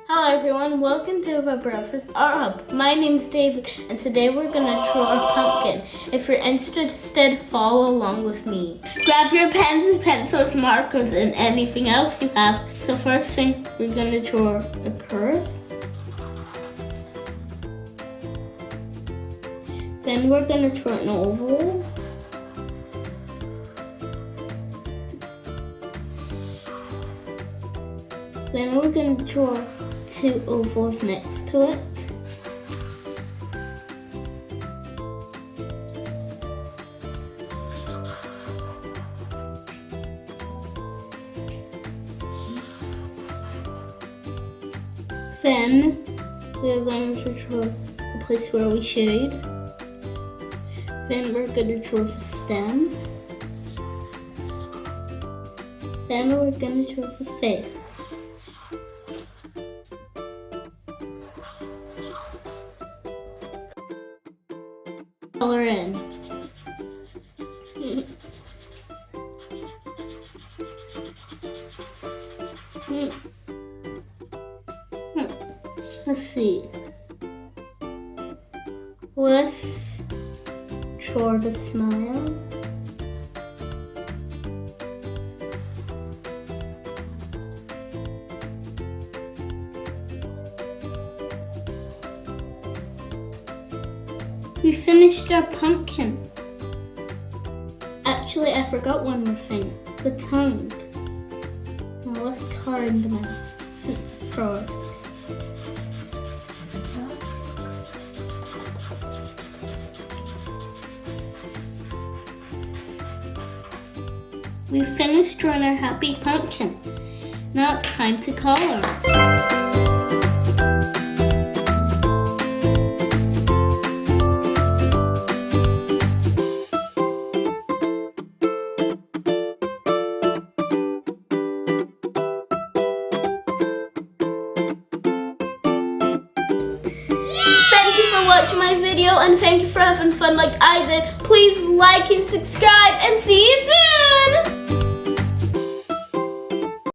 Hello everyone, welcome to our Breakfast Art Hub. My name is David and today we're going to draw a pumpkin. If you're interested, follow along with me. Grab your pens, pencils, markers, and anything else you have. So first thing, we're going to draw a curve. Then we're going to draw an oval. Then we're going to draw two ovals next to it. Then we're going to draw the place where we shade. Then we're going to draw the stem. Then we're going to draw the face. Color in. Let's see. Let's draw the smile. We finished our pumpkin. Actually, I forgot one more thing. The tongue. Now let's color in the mouth since it's dark. We finished drawing our happy pumpkin. Now it's time to color. Thank you for watching my video and thank you for having fun like I did. Please like and subscribe and see you soon!